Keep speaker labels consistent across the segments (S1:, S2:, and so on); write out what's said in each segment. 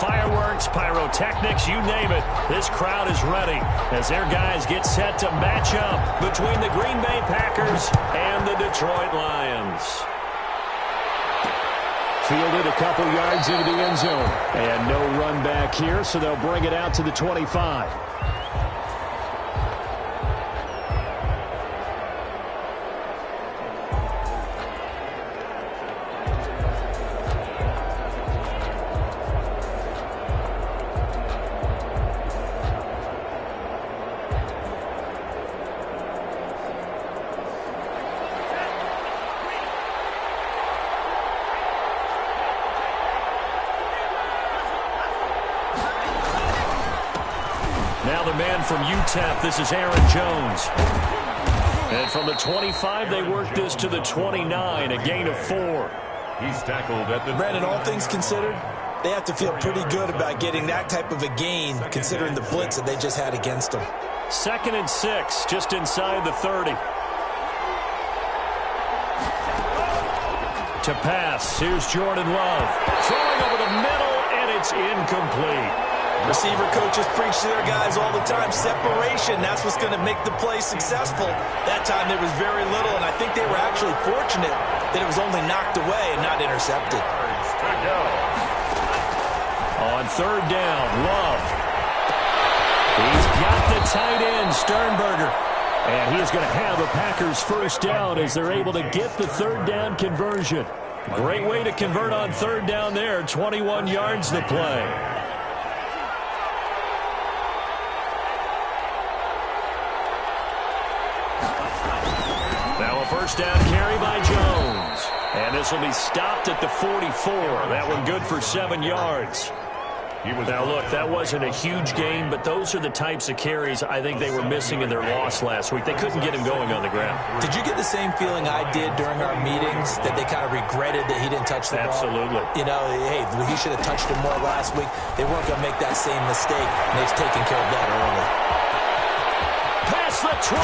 S1: Fireworks, pyrotechnics, you name it. This crowd is ready as their guys get set to match up between the Green Bay Packers and the Detroit Lions. Fielded a couple yards into the end zone. And no run back here, so they'll bring it out to the 25. Now the man from UTEP, this is Aaron Jones. And from the 25, they work this to the 29, a gain of 4.
S2: He's tackled at the...
S3: Brandon, all things considered, they have to feel pretty good about getting that type of a gain, considering the blitz that they just had against them.
S1: 2nd and 6, just inside the 30. To pass, here's Jordan Love. Throwing over the middle, and it's incomplete.
S3: Receiver coaches preach to their guys all the time. Separation, that's what's going to make the play successful. That time there was very little, and I think they were actually fortunate that it was only knocked away and not intercepted.
S1: On 3rd down, Love. He's got the tight end, Sternberger. And he is going to have a Packers first down as they're able to get the 3rd down conversion. Great way to convert on 3rd down there. 21 yards the play. Now a first down carry by Jones. And this will be stopped at the 44. That one good for 7 yards. Now, look, that wasn't a huge game, but those are the types of carries I think they were missing in their loss last week. They couldn't get him going on the ground.
S3: Did you get the same feeling I did during our meetings, that they kind of regretted that he didn't touch the ball?
S1: Absolutely.
S3: You know, hey, he should have touched him more last week. They weren't going to make that same mistake, and they've taken care of that early.
S1: Past the 20.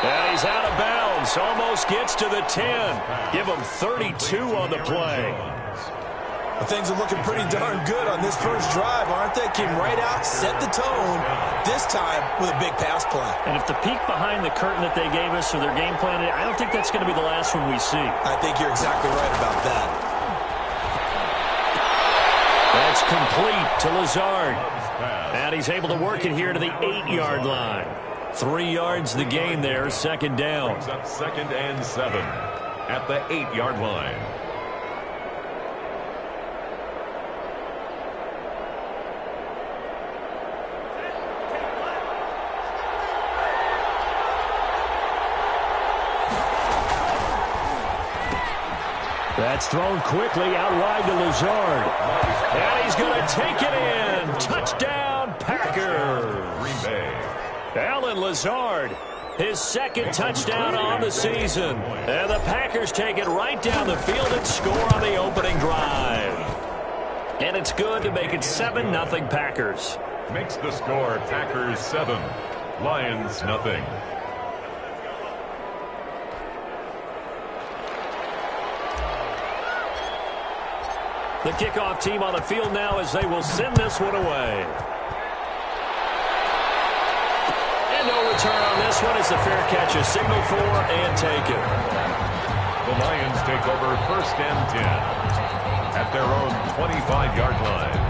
S1: And he's out of bounds. Almost gets to the 10. Give him 32 on the play.
S3: Well, things are looking pretty darn good on this first drive, aren't they? Came right out, set the tone, this time with a big pass play.
S1: And if the peek behind the curtain that they gave us or their game plan, I don't think that's going to be the last one we see.
S3: I think you're exactly right about that.
S1: That's complete to Lazard. And he's able to work it here to the 8-yard line. 3 yards the gain there, 2nd down.
S2: Brings up 2nd and 7 at the 8-yard line.
S1: That's thrown quickly out wide to Lazard. And he's going to take it in. Touchdown, Packers.
S2: Green Bay.
S1: Alan Lazard, his 2nd touchdown on the season. And the Packers take it right down the field and score on the opening drive. And it's good to make it 7-0 Packers.
S2: Makes the score Packers 7, Lions nothing.
S1: The kickoff team on the field now as they will send this one away. And no return on this one as the fair catch is signaled for and taken.
S2: The Lions take over 1st and 10 at their own 25-yard line.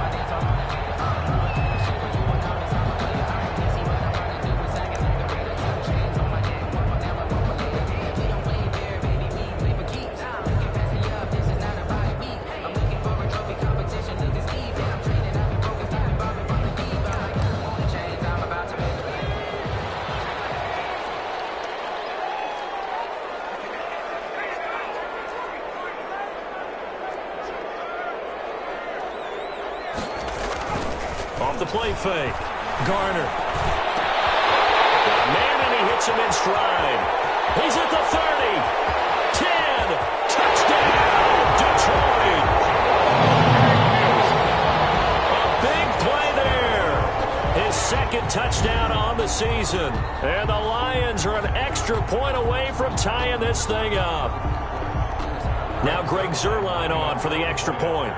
S1: Off the play fake. Garner. Man, and he hits him in stride. He's at the 30. 10. Touchdown, Detroit. A big play there. His 2nd touchdown on the season. And the Lions are an extra point away from tying this thing up. Now Greg Zuerlein on for the extra point.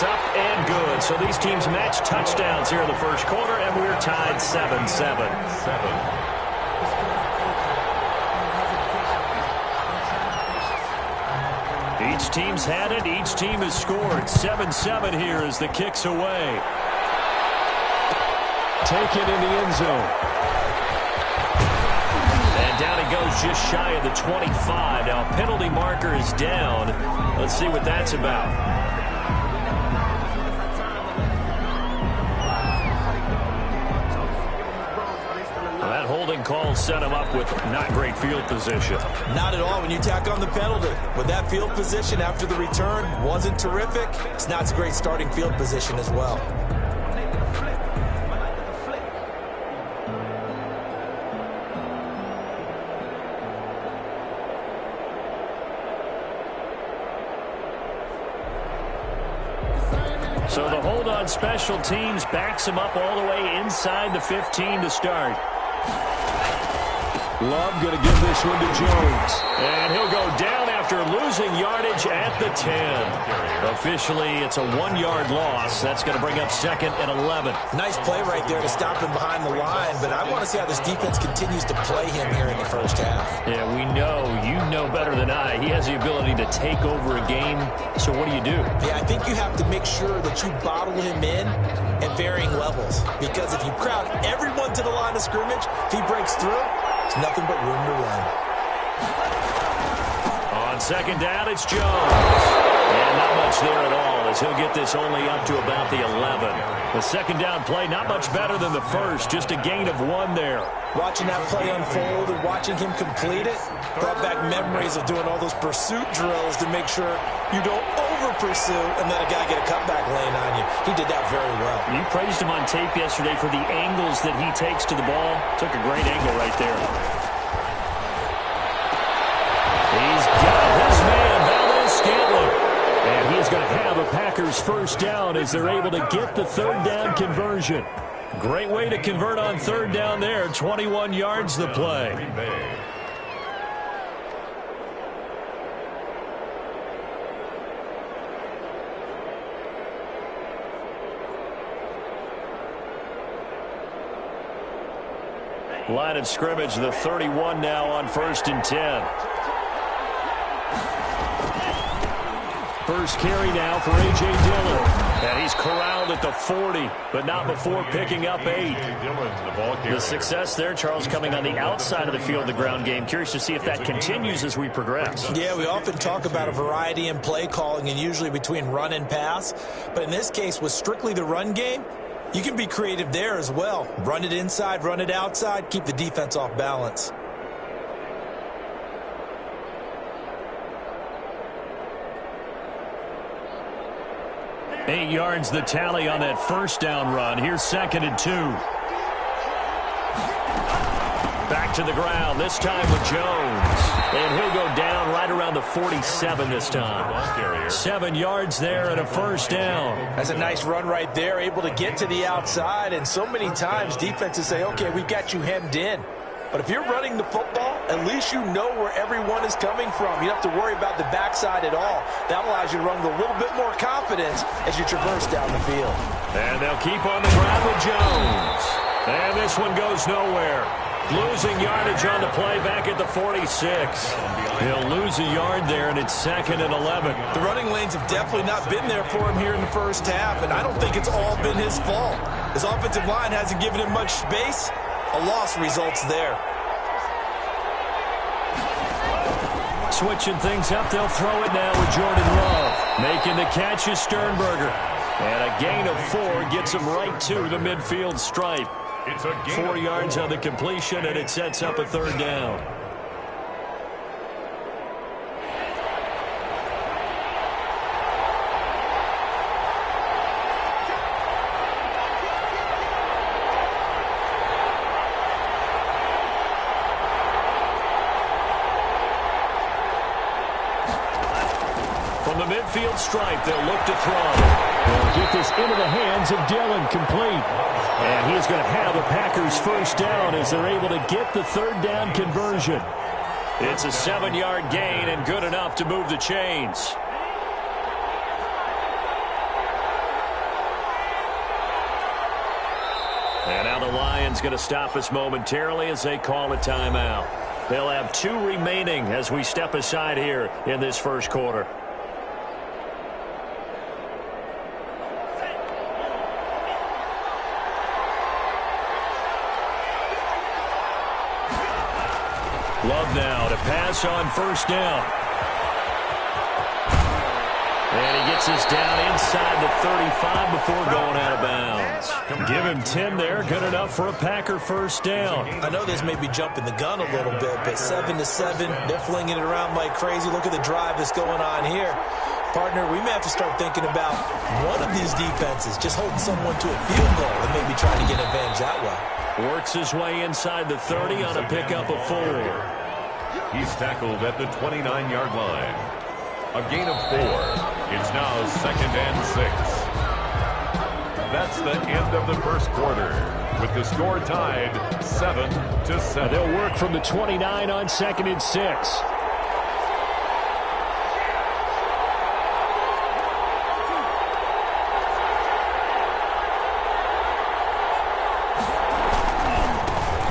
S1: up and good. So these teams match touchdowns here in the first quarter, and we're tied 7-7. Each team's had it. Each team has scored. 7-7 here as the kick's away. Taken in the end zone. And down he goes just shy of the 25. Now a penalty marker is down. Let's see what that's about. That holding call set him up with not great field position.
S3: Not at all when you tack on the penalty. With that field position after the return wasn't terrific, it's not a great starting field position as well.
S1: So the hold on special teams backs him up all the way inside the 15 to start. Love going to give this one to Jones. And he'll go down after losing yardage at the 10. Officially, it's a 1-yard loss. That's going to bring up 2nd and 11.
S3: Nice play right there to stop him behind the line, but I want to see how this defense continues to play him here in the first half.
S1: Yeah, we know. You know better than I. He has the ability to take over a game. So what do?
S3: Yeah, I think you have to make sure that you bottle him in at varying levels, because if you crowd everyone to the line of scrimmage, if he breaks through, it's nothing but room to run.
S1: On second down, it's Jones. And not much there at all, as he'll get this only up to about the 11. The second down play, not much better than the first, just a gain of 1 there.
S3: Watching that play unfold and watching him complete it brought back memories of doing all those pursuit drills to make sure you don't over-pursue and let a guy get a cutback lane on you. He did that very well.
S1: You praised him on tape yesterday for the angles that he takes to the ball. Took a great angle right there. He's got his man, Valdes-Scantling. And he is going to have a Packers first down as they're able to get the third down conversion. Great way to convert on third down there. 21 yards the play. Line of scrimmage, the 31 now on 1st and 10. First carry now for A.J. Dillon. And he's corralled at the 40, but not before picking up 8. The success there, Charles, coming on the outside of the field, the ground game. Curious to see if that continues as we progress.
S3: Yeah, we often talk about a variety in play calling and usually between run and pass. But in this case, with strictly the run game, you can be creative there as well. Run it inside, run it outside, keep the defense off balance. Eight
S1: yards the tally on that first down run. Here's 2nd and 2. Back to the ground, this time with Jones. And he'll go down right around the 47 this time. 7 yards there and a first down.
S3: That's a nice run right there, able to get to the outside. And so many times defenses say, okay, we've got you hemmed in. But if you're running the football, at least you know where everyone is coming from. You don't have to worry about the backside at all. That allows you to run with a little bit more confidence as you traverse down the field.
S1: And they'll keep on the ground with Jones. And this one goes nowhere. Losing yardage on the play back at the 46. He'll lose a yard there, and it's 2nd and 11.
S3: The running lanes have definitely not been there for him here in the first half, and I don't think it's all been his fault. His offensive line hasn't given him much space. A loss results there.
S1: Switching things up, they'll throw it now with Jordan Love. Making the catch is Sternberger. And a gain of 4 gets him right to the midfield stripe. 4 yards on the completion, and it sets up a third down. From the midfield stripe, they'll look to throw. They'll get this into the hands of Dillon, complete. And he's going to have a Packers first down as they're able to get the third down conversion. It's a 7-yard gain and good enough to move the chains. And now the Lions going to stop us momentarily as they call a timeout. They'll have 2 remaining as we step aside here in this first quarter. Love now to pass on first down. And he gets us down inside the 35 before going out of bounds. Give him 10 there. Good enough for a Packer first down.
S3: I know this may be jumping the gun a little bit, but 7-7, they're flinging it around like crazy. Look at the drive that's going on here. Partner, we may have to start thinking about one of these defenses just holding someone to a field goal and maybe trying to get an advantage that way.
S1: Works his way inside the 30 on a pickup of 4.
S2: He's tackled at the 29-yard line. A gain of 4. It's now 2nd and 6. That's the end of the first quarter, with the score tied 7-7.
S1: They'll work from the 29 on 2nd and 6.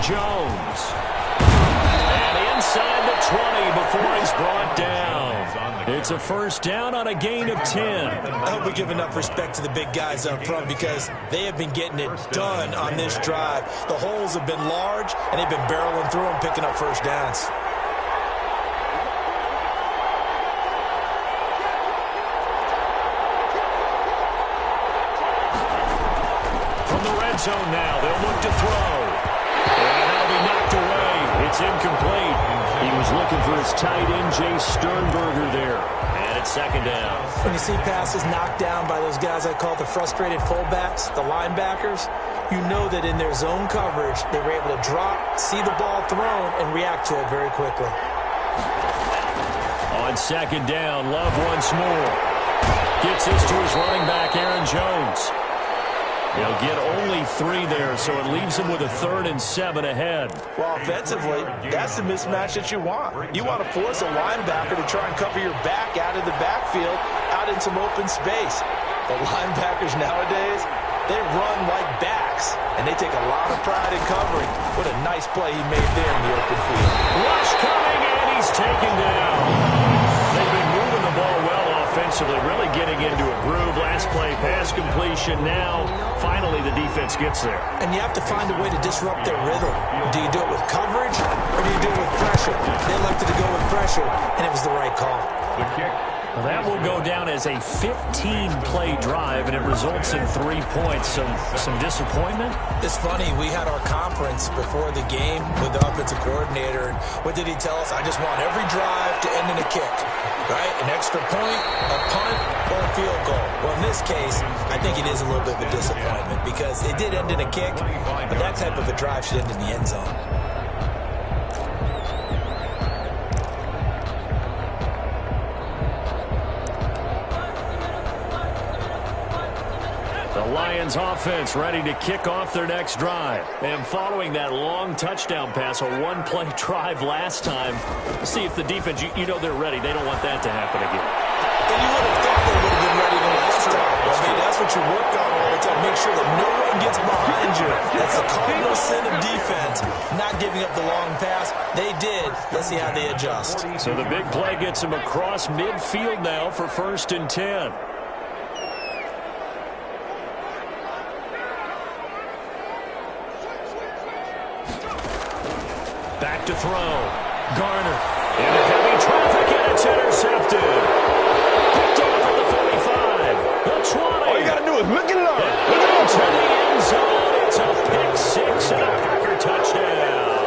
S1: Jones. And inside the 20 before he's brought down. It's a first down on a gain of 10.
S3: I hope we give enough respect to the big guys up front because they have been getting it done on this drive. The holes have been large, and they've been barreling through them, picking up first downs.
S1: From the red zone now, they'll look to throw. And that'll be knocked away. It's incomplete. He was looking for his tight end, Jay Sternberger there. And it's 2nd down.
S3: When you see passes knocked down by those guys I call the frustrated fullbacks, the linebackers, you know that in their zone coverage, they were able to drop, see the ball thrown, and react to it very quickly.
S1: On 2nd down, Love once more. Gets this to his running back, Aaron Jones. They'll get only 3 there, so it leaves him with a 3rd and 7 ahead.
S3: Well, offensively, that's the mismatch that you want. You want to force a linebacker to try and cover your back out of the backfield, out in some open space. The linebackers nowadays, they run like backs, and they take a lot of pride in covering. What a nice play he made there in the open field.
S1: Rush coming, and he's taken down. They've been moving the ball well offensively, really getting into a groove. Last play, pass completion. Now, finally, the defense gets there.
S3: And you have to find a way to disrupt their rhythm. Do you do it with coverage, or do you do it with pressure? They elected to go with pressure, and it was the right call.
S2: The kick.
S1: Well, that will go down as a 15-play drive, and it results in 3 points. Some disappointment?
S3: It's funny. We had our conference before the game with the offensive coordinator, and what did he tell us? I just want every drive to end in a kick, right? An extra point, a punt, or a field goal. Well, in this case, I think it is a little bit of a disappointment because it did end in a kick, but that type of a drive should end in the end zone.
S1: The Lions offense ready to kick off their next drive. And following that long touchdown pass, a one-play drive last time, see if the defense, you know they're ready. They don't want that to happen again.
S3: And you would have thought they would have been ready the last time. I mean, that's what you work on all the time. Make sure that no one gets behind you. That's the cardinal sin of defense, not giving up the long pass. They did. Let's see how they adjust.
S1: So the big play gets them across midfield now for 1st and 10. Back to throw. Garner into heavy traffic, and it's intercepted. Picked off at the 45. The 20.
S4: All you got to do is look it up.
S1: Into the end zone. It's a pick 6 and a Packer touchdown.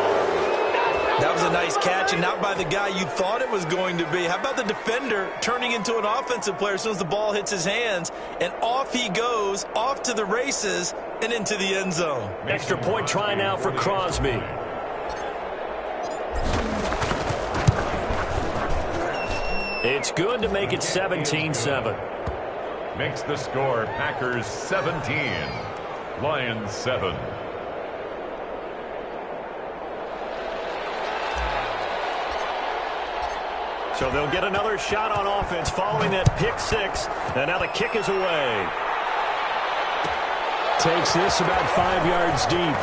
S3: That was a nice catch, and not by the guy you thought it was going to be. How about the defender turning into an offensive player as soon as the ball hits his hands, and off he goes, off to the races, and into the end zone.
S1: Extra point try now for Crosby. It's good to make it 17-7.
S2: Makes the score Packers 17, Lions 7.
S1: So they'll get another shot on offense following that pick 6. And now the kick is away. takes this about 5 yards deep.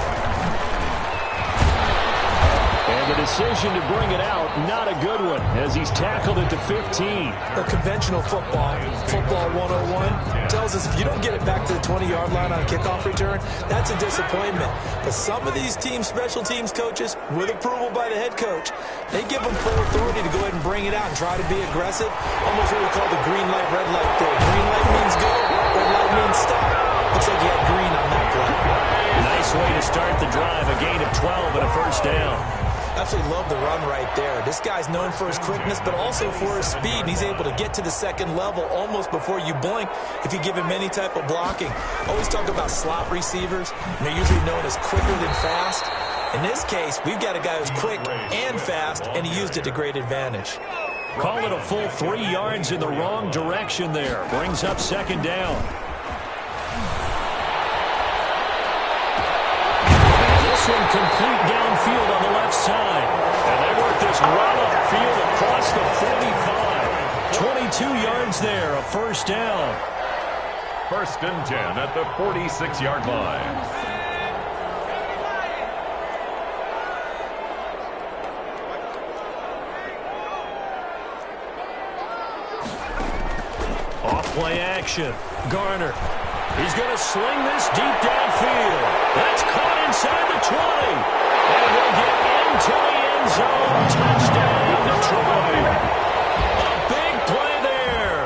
S1: And the decision to bring it out, not a good one, as he's tackled at the 15.
S3: The conventional football 101, tells us if you don't get it back to the 20-yard line on a kickoff return, that's a disappointment. But some of these special teams coaches, with approval by the head coach, they give them full authority to go ahead and bring it out and try to be aggressive. Almost what we call the green light, red light there. Green light means go, red light means stop. Looks like you had green on that play.
S1: Nice way to start the drive, a gain of 12 and a first down.
S3: Absolutely love the run right there. This guy's known for his quickness, but also for his speed. And he's able to get to the second level almost before you blink if you give him any type of blocking. Always talk about slot receivers, and they're usually known as quicker than fast. In this case, we've got a guy who's quick and fast, and he used it to great advantage.
S1: Call it a full 3 yards in the wrong direction there. Brings up second down. This one complete downfield on the left side. And they work this right upfield across the 45. 22 yards there, a first down.
S2: 1st and 10 at the 46-yard line.
S1: Off-play action. Garner. He's going to sling this deep downfield. That's caught inside the 20. And he'll get into the end zone. Touchdown, Detroit. A big play there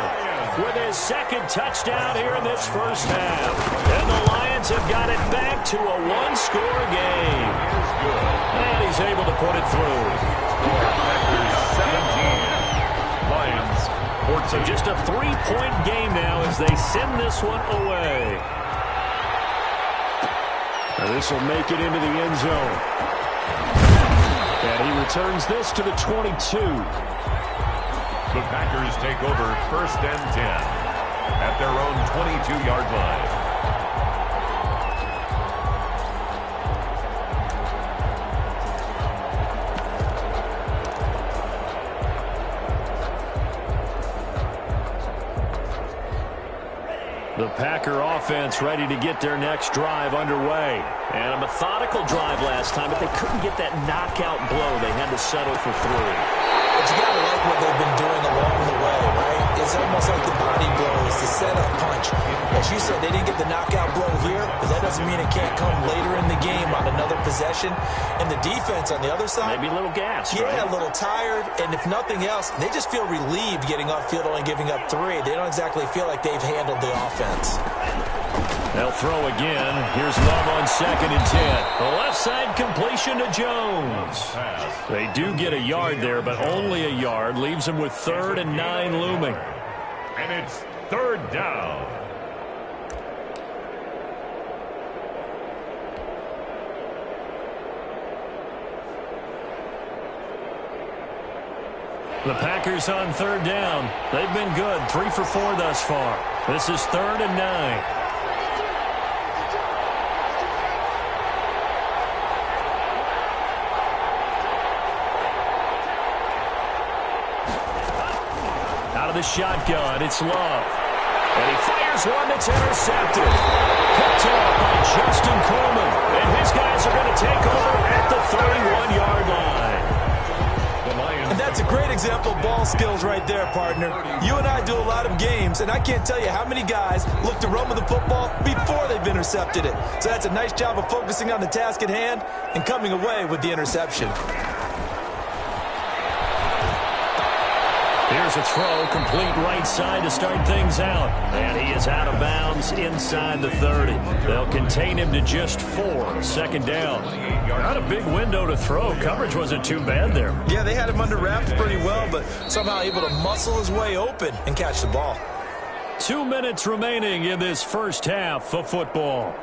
S1: with his second touchdown here in this first half. And the Lions have got it back to a one-score game. And he's able to put it through.
S2: Packers 17. Lions 14.
S1: So just a 3-point game now as they send this one away. And this will make it into the end zone. And he returns this to the 22.
S2: The Packers take over 1st and 10 at their own 22-yard line.
S1: The Packer offense ready to get their next drive underway. And a methodical drive last time, but they couldn't get that knockout blow. They had to settle for 3.
S3: But you got to like what they've been doing along the way, right? It's almost like the body blow. It's the setup punch. As you said, they didn't get the knockout blow here, but that doesn't mean it can't come later in the game on another possession. And the defense on the other side,
S1: maybe a little gas,
S3: yeah,
S1: right?
S3: A little tired. And if nothing else, they just feel relieved getting upfield, only giving up 3. They don't exactly feel like they've handled the offense.
S1: They'll throw again. Here's Love on 2nd and 10. The left side completion to Jones. They do get a yard there, but only a yard. Leaves them with 3rd and 9 looming.
S2: And it's 3rd down.
S1: The Packers on 3rd down. They've been good. 3 for 4 thus far. This is 3rd and 9. Out of the shotgun, it's Love. And he fires one that's intercepted. Picked off by Justin Coleman. And his guys are going to take over at the 31-yard line.
S3: And that's a great example of ball skills right there, partner. You and I do a lot of games, and I can't tell you how many guys look to run with the football before they've intercepted it. So that's a nice job of focusing on the task at hand and coming away with the interception.
S1: Here's a throw, complete right side to start things out. And he is out of bounds inside the 30. They'll contain him to just 4. 2nd down. Not a big window to throw. Coverage wasn't too bad there.
S3: Yeah, they had him under wraps pretty well, but somehow able to muscle his way open and catch the ball.
S1: 2 minutes remaining in this first half of football.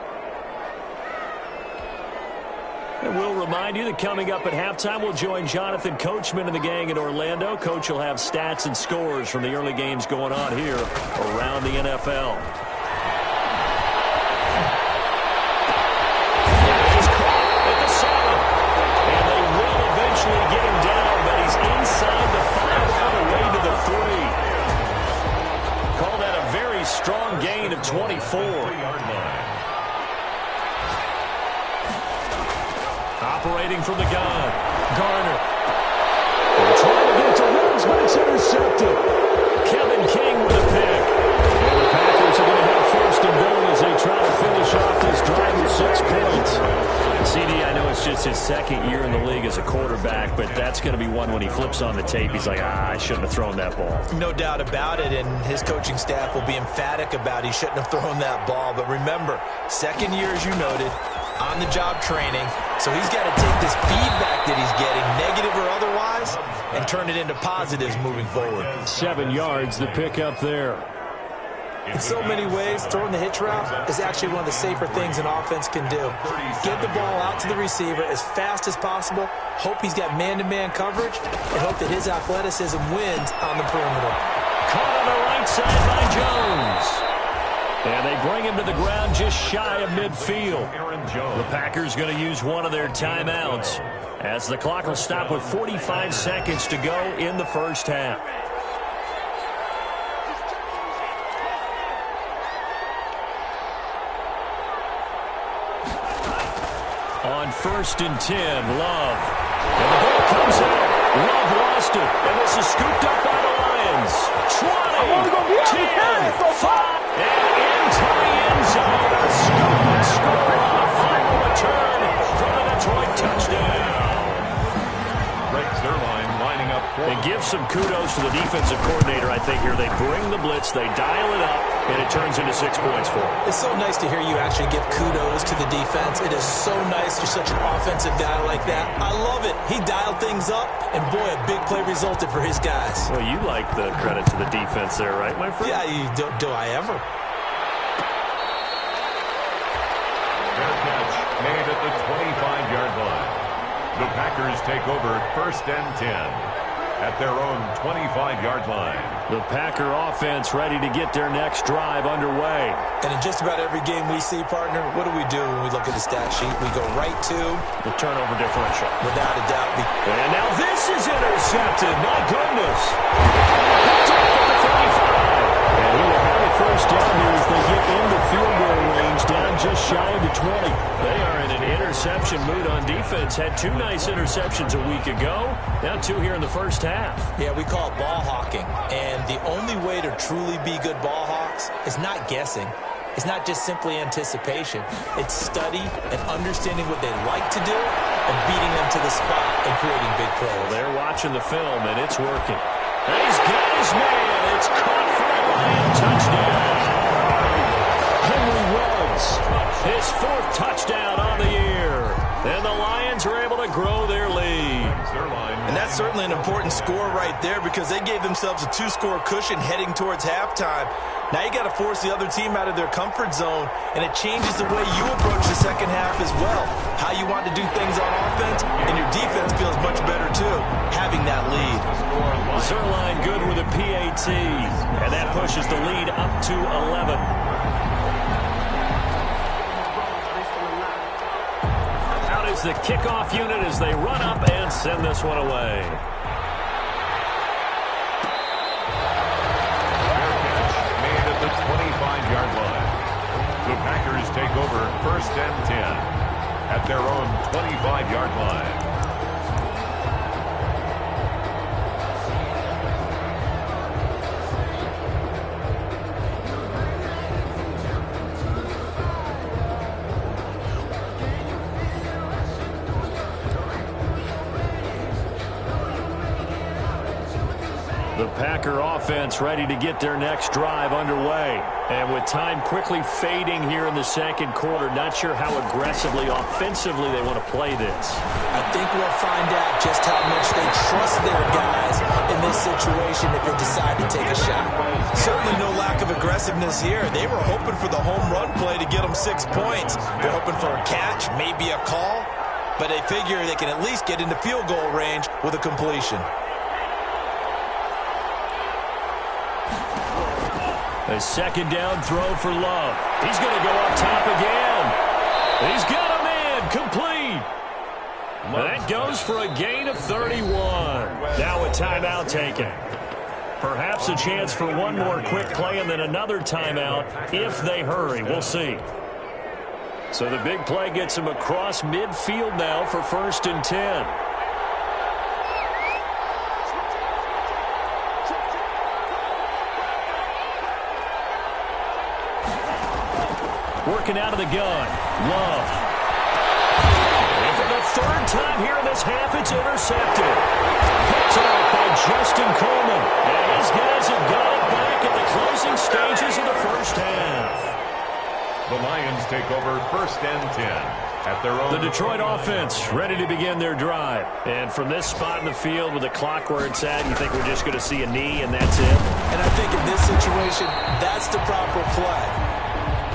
S1: And we'll remind you that coming up at halftime, we'll join Jonathan Coachman and the gang in Orlando. Coach will have stats and scores from the early games going on here around the NFL. He's caught at the 7. And they will eventually get him down, but he's inside the 5 on the way to the 3. Call that a very strong gain of 24. separating from the gun. Garner. They're trying to get it to Ruggs, but it's intercepted. Kevin King with a pick. And the Packers are going to have first and goal as they try to finish off this drive with 6 points. CD, I know it's just his second year in the league as a quarterback, but that's going to be one when he flips on the tape. He's like, I shouldn't have thrown that ball.
S3: No doubt about it, and his coaching staff will be emphatic about he shouldn't have thrown that ball. But remember, second year, as you noted, on-the-job training, so he's got to take this feedback that he's getting, negative or otherwise, and turn it into positives moving forward.
S1: 7 yards, the pickup there.
S3: In so many ways, throwing the hitch route is actually one of the safer things an offense can do. Get the ball out to the receiver as fast as possible, hope he's got man-to-man coverage, and hope that his athleticism wins on the perimeter.
S1: Caught on the right side by Jones. And they bring him to the ground just shy of midfield. The Packers going to use one of their timeouts as the clock will stop with 45 seconds to go in the first half. On 1st and 10, Love. And the ball comes out. Love lost it. And this is scooped up by the Lions. 20, 10, 5, and into the end zone. A scoop and score on the final return for the Detroit touchdown.
S2: Greg Zuerlein lining up.
S1: And give some kudos to the defensive coordinator, I think, here. They bring the blitz, they dial it up, and it turns into 6 points for them.
S3: It's so nice to hear you actually give kudos to the defense. It is so nice you're such an offensive guy like that. I love it. He dialed things up, and boy, a big play resulted for his guys.
S1: Well, you like the credit to the defense there, right, my friend?
S3: Yeah, do I ever?
S2: Fair catch made at the 25-yard line. The Packers take over 1st and 10 at their own 25-yard line.
S1: The Packer offense ready to get their next drive underway.
S3: And in just about every game we see, partner, what do we do when we look at the stat sheet? We go right to
S1: the turnover differential.
S3: Without a doubt.
S1: And now this is intercepted. My goodness. Picked off at the 35. And he will have a first down here as they get into field goal range, down just shy of the 20. They are in an interception mood on defense. Had 2 nice interceptions a week ago. Now 2 here in the first half.
S3: Yeah, we call it ball hawking. And the only way to truly be good ball hawks is not guessing. It's not just simply anticipation. It's study and understanding what they like to do and beating them to the spot and creating big plays.
S1: Well, they're watching the film, and it's working. And he's got his man. It's caught for a Lion touchdown. Henry Ruggs, his 4th touchdown on the year. And the Lions are able to grow their lead.
S3: And that's certainly an important score right there because they gave themselves a 2-score cushion heading towards halftime. Now you got to force the other team out of their comfort zone, and it changes the way you approach the second half as well. How you want to do things on offense, and your defense feels much better too, having that lead.
S1: Zuerlein good with a PAT, and that pushes the lead up to 11. Out is the kickoff unit as they run up and send this one away.
S2: The 25-yard line. The Packers take over 1st and 10 at their own 25-yard line.
S1: The Packer offense ready to get their next drive underway. And with time quickly fading here in the second quarter, not sure how aggressively, offensively they want to play this.
S3: I think we'll find out just how much they trust their guys in this situation if they decide to take a shot. Certainly no lack of aggressiveness here. They were hoping for the home run play to get them 6 points. They're hoping for a catch, maybe a call, but they figure they can at least get into field goal range with a completion.
S1: A second down throw for Love. He's going to go up top again. He's got a man complete. That goes for a gain of 31. Now a timeout taken. Perhaps a chance for one more quick play and then another timeout if they hurry. We'll see. So the big play gets him across midfield now for 1st and 10. Working out of the gun. Love. And for the 3rd time here in this half, it's intercepted. Picked off by Justin Coleman. And his guys have got it back at the closing stages of the 1st half.
S2: The Lions take over 1st and 10 at their own.
S1: The Detroit offense ready to begin their drive. And from this spot in the field with the clock where it's at, you think we're just going to see a knee and that's it?
S3: And I think in this situation, that's the proper play.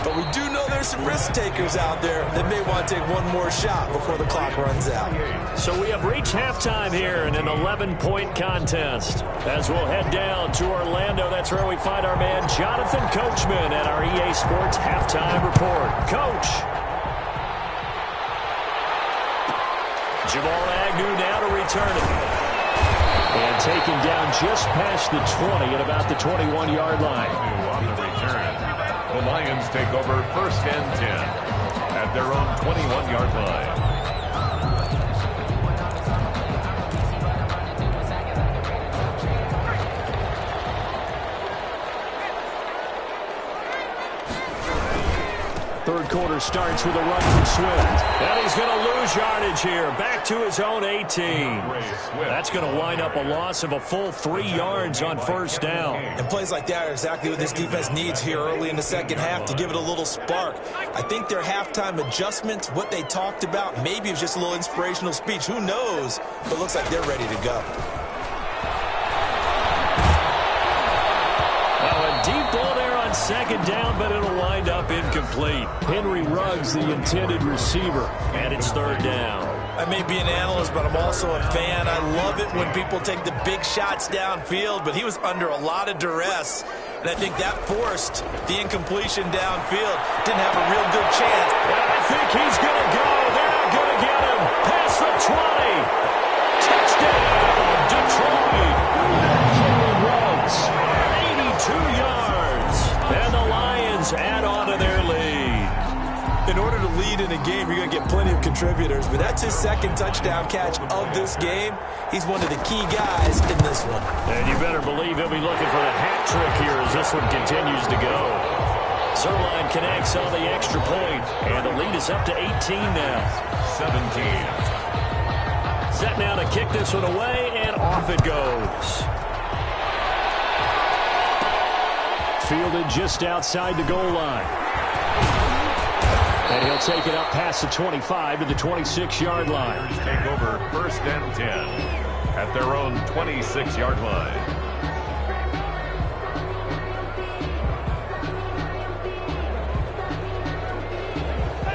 S3: But we do know there's some risk takers out there that may want to take one more shot before the clock runs out.
S1: So we have reached halftime here in an 11-point contest. As we'll head down to Orlando, that's where we find our man Jonathan Coachman at our EA Sports Halftime Report. Coach. Jamal Agnew now to return it. And taken down just past the 20 at about the 21-yard line.
S2: On the return. The Lions take over 1st and 10 at their own 21-yard line.
S1: Third quarter starts with a run from Swift. And he's going to lose yardage here. Back to his own 18. That's going to wind up a loss of a full 3 yards on 1st down.
S3: And plays like that are exactly what this defense needs here early in the 2nd half to give it a little spark. I think their halftime adjustments, what they talked about, maybe it was just a little inspirational speech. Who knows? But it looks like they're ready to go.
S1: Now a deep ball there on 2nd down, but it'll wind up incomplete. Henry Ruggs, the intended receiver, and it's 3rd down.
S3: I may be an analyst, but I'm also a fan. I love it when people take the big shots downfield, but he was under a lot of duress, and I think that forced the incompletion downfield. Didn't have a real good chance.
S1: I think he's going to go. They're not going to get him. Past the 20. Touchdown, Detroit. Henry Ruggs, 82 yards, and the Lions add on to their lead. In order to lead in a game, you're going to get plenty of contributors, but that's his 2nd touchdown catch of this game. He's one of the key guys in this one. And you better believe he'll be looking for the hat trick here as this one continues to go. Zerline connects on the extra point, and the lead is up to 18 now.
S2: 17.
S1: Set now to kick this one away, and off it goes. Fielded just outside the goal line. And he'll take it up past the 25 to the 26-yard line.
S2: Take over 1st and 10 at their own 26-yard line.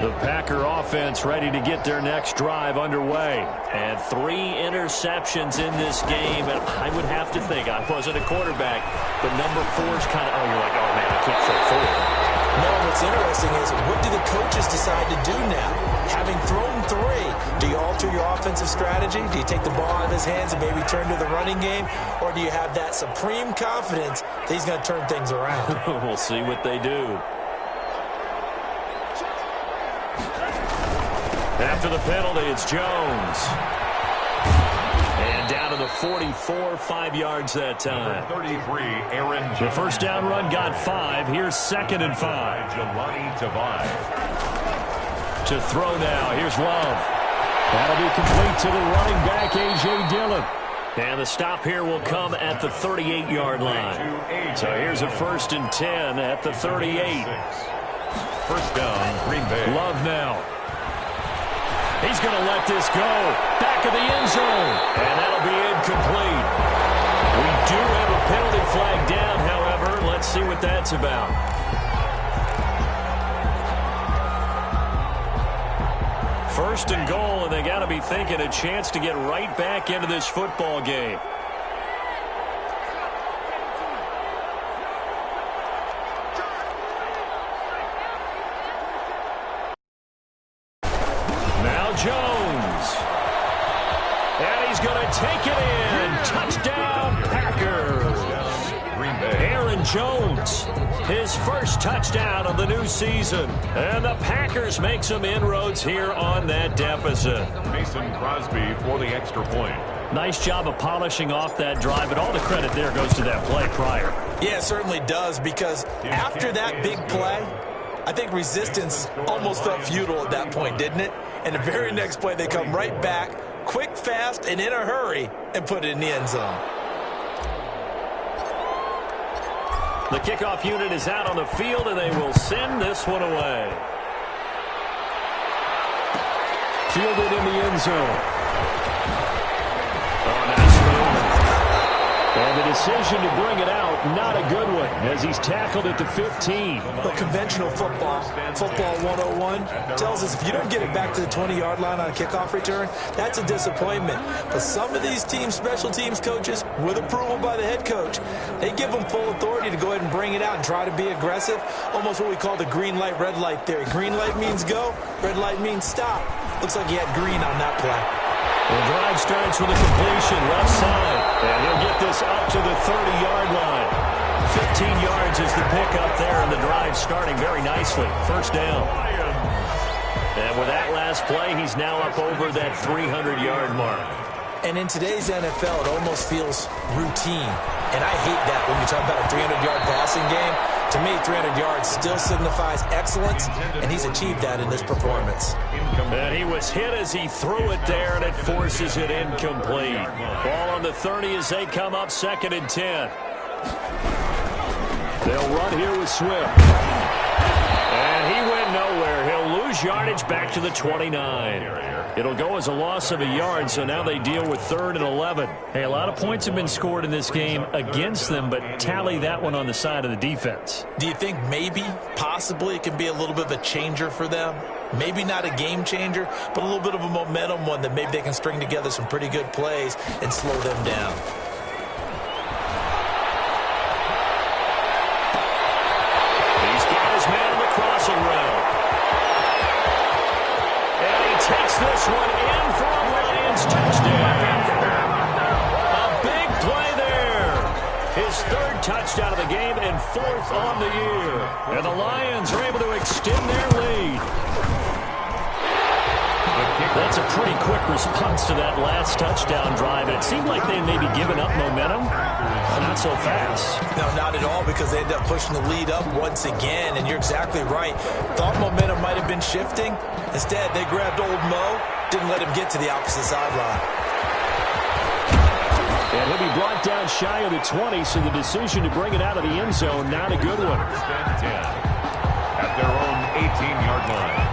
S1: The Packer offense ready to get their next drive underway. And 3 interceptions in this game. And I would have to think, I wasn't a quarterback, but number 4's kind of, you're like, oh, man, I can't throw 4.
S3: No, what's interesting is what do the coaches decide to do now? Having thrown 3, do you alter your offensive strategy? Do you take the ball out of his hands and maybe turn to the running game? Or do you have that supreme confidence that he's going to turn things around?
S1: We'll see what they do. After the penalty, it's Jones. And down to the 44, 5 yards that time.
S2: 33, Aaron Jones.
S1: The 1st down run got 5. Here's 2nd and 5.
S2: Jelani Tavai.
S1: To throw now. Here's Love. That'll be complete to the running back, A.J. Dillon. And the stop here will come at the 38-yard line. So here's a 1st and 10 at the 38.
S2: 1st down, Green Bay.
S1: Love now. He's going to let this go. Back of the end zone. And that'll be incomplete. We do have a penalty flag down, however. Let's see what that's about. First and goal, and they got to be thinking a chance to get right back into this football game. Jones. And he's going to take it in. Touchdown, Packers.
S2: Green Bay.
S1: Aaron Jones, his first touchdown of the new season. And the Packers make some inroads here on that deficit.
S2: Mason Crosby for the extra point.
S1: Nice job of polishing off that drive, but all the credit there goes to that play prior.
S3: Yeah, it certainly does, because after that big play, I think resistance almost felt futile at that point, didn't it? And the very next play, they come right back, quick, fast, and in a hurry, and put it in the end zone.
S1: The kickoff unit is out on the field, and they will send this one away. Fielded in the end zone. Oh, nice move. And the decision to bring it out, not a good one, as he's tackled at the 15.
S3: Well, conventional football 101, tells us if you don't get it back to the 20-yard line on a kickoff return, that's a disappointment. But some of these teams, special teams coaches, with approval by the head coach, they give them full authority to go ahead and bring it out and try to be aggressive. Almost what we call the green light, red light theory. Green light means go, red light means stop. Looks like he had green on that play.
S1: The drive starts with a completion left side, and he'll get this up to the 30-yard line. 15 yards is the pickup there, and the drive starting very nicely. First down. And with that last play, he's now up over that 300-yard mark.
S3: And in today's NFL, it almost feels routine. And I hate that when you talk about a 300-yard passing game. To me, 300 yards still signifies excellence, and he's achieved that in this performance.
S1: And he was hit as he threw it there, and it forces it incomplete. Ball on the 30 as they come up 2nd and 10. They'll run here with Swift. And he went nowhere. He'll lose yardage back to the 29. It'll go as a loss of a yard, so now they deal with 3rd and 11. Hey, a lot of points have been scored in this game against them, but tally that one on the side of the defense.
S3: Do you think maybe, possibly, it can be a little bit of a changer for them? Maybe not a game changer, but a little bit of a momentum one that maybe they can string together some pretty good plays and slow them down.
S1: He's got his man on the crossing route. And he takes this one in for a Lions touchdown. A big play there. His 3rd touchdown of the game and 4th on the year. And the Lions are able to extend their lead. That's a pretty quick response to that last touchdown drive. And it seemed like they may be giving up momentum. Not so fast.
S3: No, not at all, because they ended up pushing the lead up once again. And you're exactly right. Thought momentum might have been shifting. Instead, they grabbed old Mo, didn't let him get to the opposite sideline.
S1: And he'll be brought down shy of the 20, so the decision to bring it out of the end zone, not a good one.
S2: At their own 18-yard line.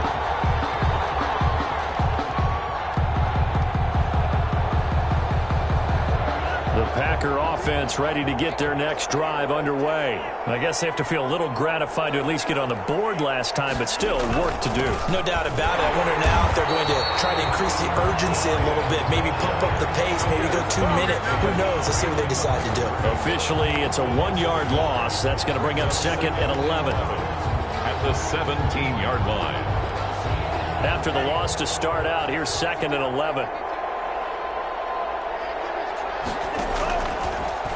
S1: The Packer offense ready to get their next drive underway. I guess they have to feel a little gratified to at least get on the board last time, but still work to do.
S3: No doubt about it. I wonder now if they're going to try to increase the urgency a little bit, maybe pump up the pace, maybe go 2 minute. Who knows? Let's see what they decide to do.
S1: Officially, it's a 1-yard loss. That's going to bring up 2nd and 11.
S2: At the 17-yard line.
S1: After the loss to start out, here's 2nd and 11.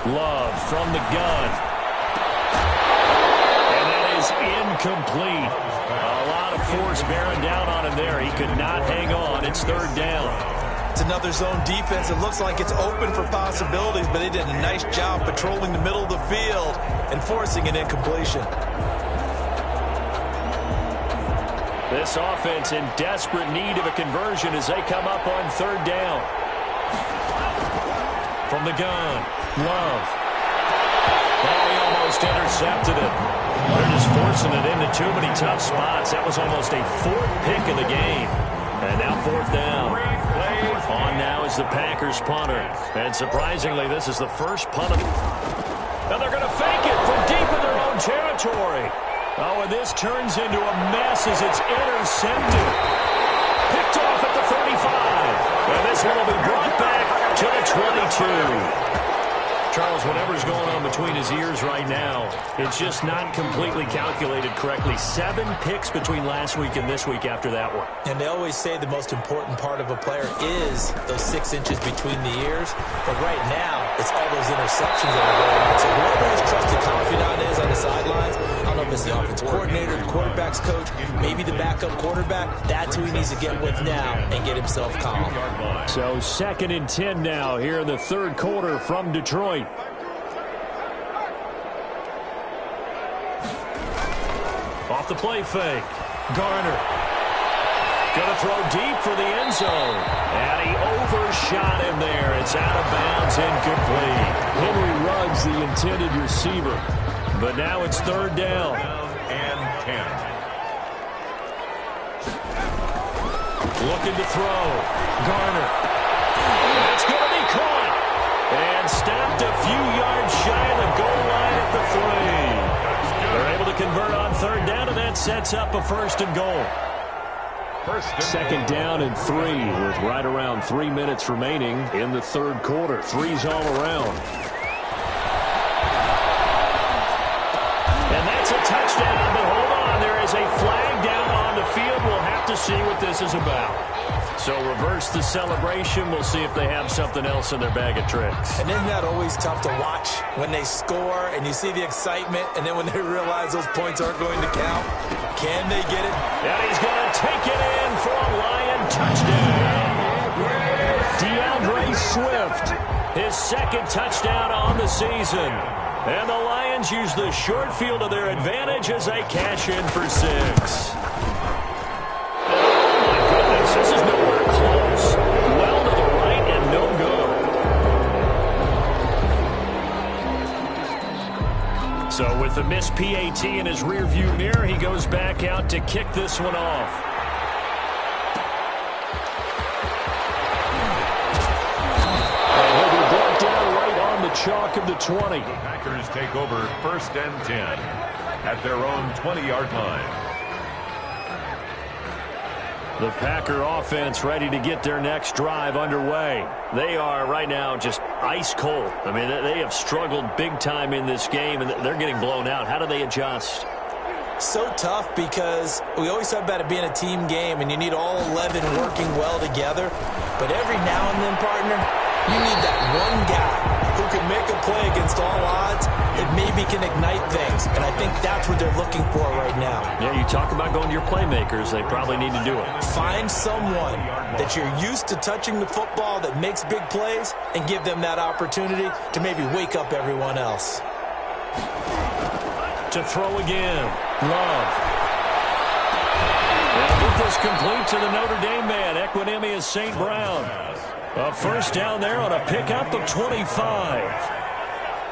S1: Love from the gun. And that is incomplete. A lot of force bearing down on him there. He could not hang on. It's 3rd down.
S3: It's another zone defense. It looks like it's open for possibilities, but they did a nice job patrolling the middle of the field and forcing an incompletion.
S1: This offense in desperate need of a conversion as they come up on 3rd down. From the gun, Love. Oh, he almost intercepted it. They're just forcing it into too many tough spots. That was almost a 4th pick of the game. And now 4th down. On now is the Packers punter. And surprisingly, this is the first punt of... And they're going to fake it from deep in their own territory. Oh, and this turns into a mess as it's intercepted. Picked off at the 35. And this one will be brought back to the 22. Charles, whatever's going on between his ears right now, it's just not completely calculated correctly. 7 picks between last week and this week after that one.
S3: And they always say the most important part of a player is those 6 inches between the ears. But right now, it's all those interceptions that are going on. So whoever his trusted confidant is on the sidelines, I don't know if it's the offensive coordinator, the quarterback's coach, maybe the backup quarterback, that's who he needs to get with now and get himself calm.
S1: So 2nd and 10 now here in the third quarter from Detroit. Off the play fake. Garner. Going to throw deep for the end zone. And he overshot him there. It's out of bounds, incomplete. Henry Ruggs, the intended receiver. But now it's 3rd down.
S2: And 10.
S1: Looking to throw. Garner. That's going to be caught. And stopped a few yards shy of the goal line at the 3. They're able to convert on 3rd down, and that sets up a 1st and goal. 2nd down and 3 with right around 3 minutes remaining in the third quarter. 3's all around. And that's a touchdown, but hold on. There is a flag down on the field. We'll have to see what this is about. So reverse the celebration. We'll see if they have something else in their bag of tricks.
S3: And isn't that always tough to watch when they score and you see the excitement, and then when they realize those points aren't going to count? Can they get it?
S1: And he's going to take it in for a Lion touchdown. DeAndre Swift, his 2nd touchdown on the season. And the Lions use the short field to their advantage as they cash in for 6. This is nowhere close. Well to the right and no good. So with the missed PAT in his rearview mirror, he goes back out to kick this one off. And he'll be brought down right on the chalk of the 20.
S2: The Packers take over 1st and 10 at their own 20-yard line.
S1: The Packer offense ready to get their next drive underway. They are right now just ice cold. I mean, they have struggled big time in this game, and they're getting blown out. How do they adjust?
S3: So tough, because we always talk about it being a team game, and you need all 11 working well together. But every now and then, partner, you need that one guy who can make a play against all odds that maybe can ignite things. And I think that's what they're looking for right now.
S1: Yeah, you talk about going to your playmakers. They probably need to do it.
S3: Find someone that you're used to touching the football that makes big plays and give them that opportunity to maybe wake up everyone else.
S1: To throw again. Love. They'll get this complete to the Notre Dame man. Equinemius St. Brown. A 1st down there on a pickup of 25.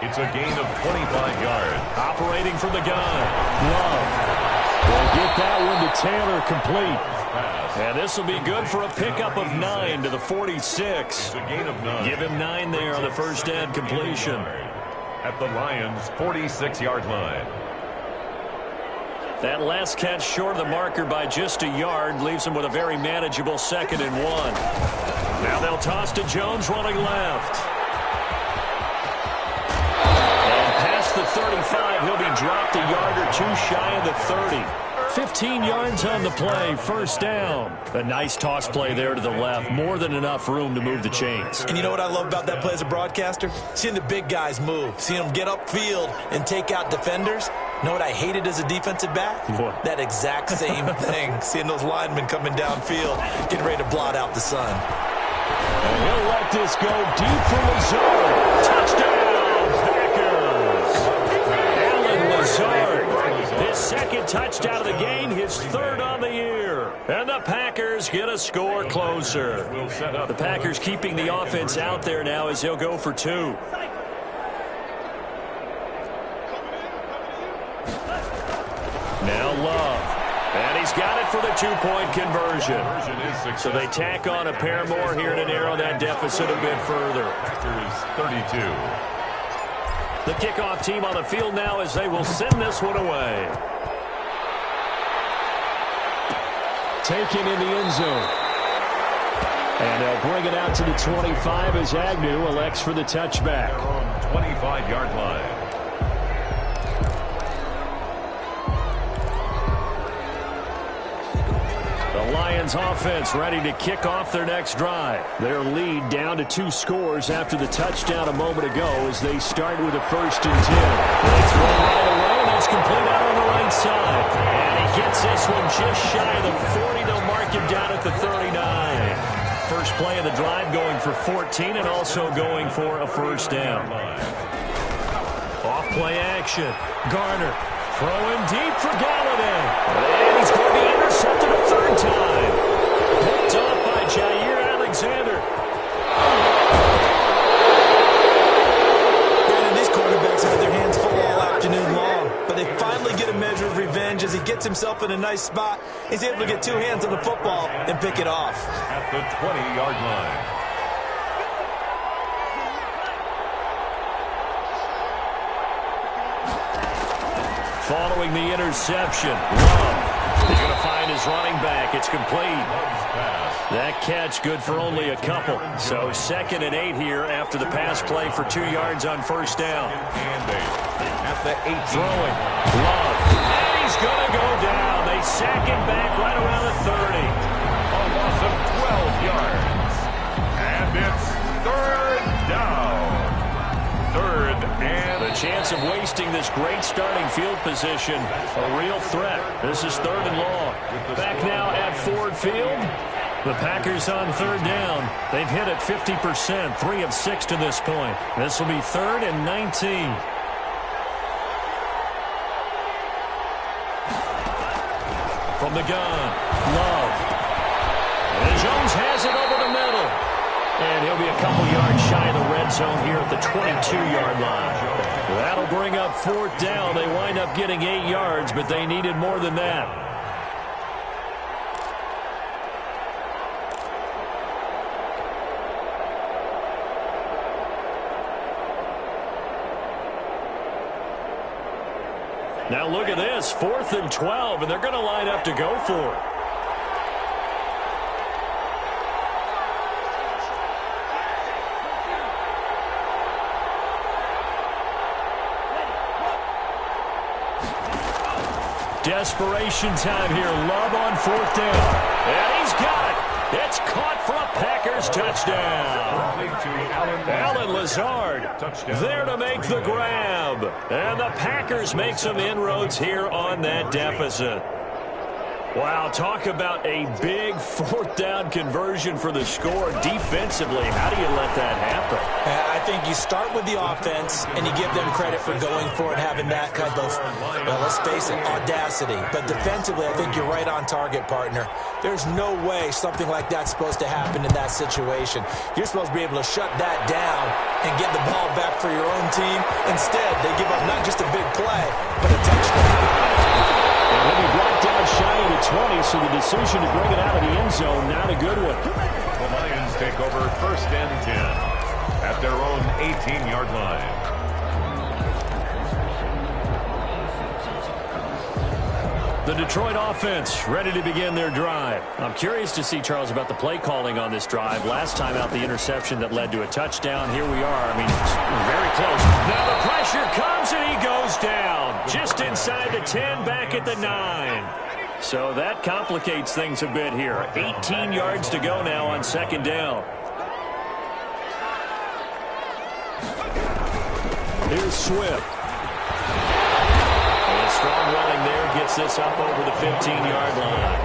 S2: It's a gain of 25 yards.
S1: Operating from the gun. Love. Will get that one to Taylor complete. And this will be good for a pickup of 9 to the 46.
S2: It's a gain of 9.
S1: Give him 9 there on the 1st down completion.
S2: At the Lions' 46-yard line.
S1: That last catch short of the marker by just a yard leaves him with a very manageable 2nd and 1. Now they'll toss to Jones running left. And past the 35, he'll be dropped a yard or 2 shy of the 30. 15 yards on the play, 1st down. A nice toss play there to the left. More than enough room to move the chains.
S3: And you know what I love about that play as a broadcaster? Seeing the big guys move. Seeing them get upfield and take out defenders. You know what I hated as a defensive back?
S1: What?
S3: That exact same thing. Seeing those linemen coming downfield, getting ready to blot out the sun.
S1: And he'll let this go deep for Lazard. Touchdown, Packers. Allen Lazard. His 2nd touchdown of the game, his 3rd on the year. And the Packers get a score closer. The Packers keeping the offense out there now as he'll go for 2. Now Love. And he's got it for the 2-point conversion. So they tack on a pair more here to narrow that deficit a bit further.
S2: Packers 32.
S1: The kickoff team on the field now as they will send this one away. Taken in the end zone. And they'll bring it out to the 25 as Agnew elects for the touchback.
S2: 25-yard line.
S1: The Lions offense ready to kick off their next drive. Their lead down to 2 scores after the touchdown a moment ago as they start with a 1st and 10. They throw right away, and that's complete out on the right side. And he gets this one just shy of the 40. They'll mark him down at the 39. First play of the drive going for 14 and also going for a 1st down. Off play action. Garner throwing deep for Galladay. And he's going to be intercepted a 3rd time. Picked off by Jair Alexander.
S3: Brandon, these quarterbacks have their hands full all afternoon long, but they finally get a measure of revenge as he gets himself in a nice spot. He's able to get 2 hands on the football and pick it off.
S2: At the 20-yard line.
S1: Following the interception, Love. He's going to find his running back. It's complete. That catch good for only a couple. So 2nd and 8 here after the pass play for 2 yards on 1st down.
S2: And 8 at the 18.
S1: Throwing. Love. And he's going to go down. They sack him back right around the 30.
S2: A loss of 12 yards. And it's 3rd down. 3rd and
S1: the chance of wasting this great starting field position, a real threat. This is 3rd and long. Back now at Ford Field. The Packers on 3rd down. They've hit it 50%, 3 of 6 to this point. This will be 3rd and 19. From the gun, Love. And Jones has it over the middle. And he'll be a couple yards shy of the red zone here at the 22-yard line. That'll bring up 4th down. They wind up getting 8 yards, but they needed more than that. Now look at this, 4th and 12, and they're going to line up to go for it. Desperation time here. Love on 4th down. And he's got it. It's caught for a Packers touchdown. Allen Lazard there to make the grab. And the Packers make some inroads here on that deficit. Wow, talk about a big 4th down conversion for the score. Defensively, how do you let that happen?
S3: I think you start with the offense, and you give them credit for going for it, having that kind of, well, let's face it, audacity. But defensively, I think you're right on target, partner. There's no way something like that's supposed to happen in that situation. You're supposed to be able to shut that down and get the ball back for your own team. Instead, they give up not just a big play, but a touchdown.
S1: And he'll be brought down shy of the 20, so the decision to bring it out of the end zone, not a good one.
S2: The Lions take over 1st and 10 at their own 18-yard line.
S1: The Detroit offense ready to begin their drive. I'm curious to see, Charles, about the play calling on this drive. Last time out, the interception that led to a touchdown. Here we are. I mean, it's very close. Now the pressure comes, and he goes down. Just inside the 10, back at the 9. So that complicates things a bit here. 18 yards to go now on 2nd down. Here's Swift. And a strong running there gets this up over the 15-yard line.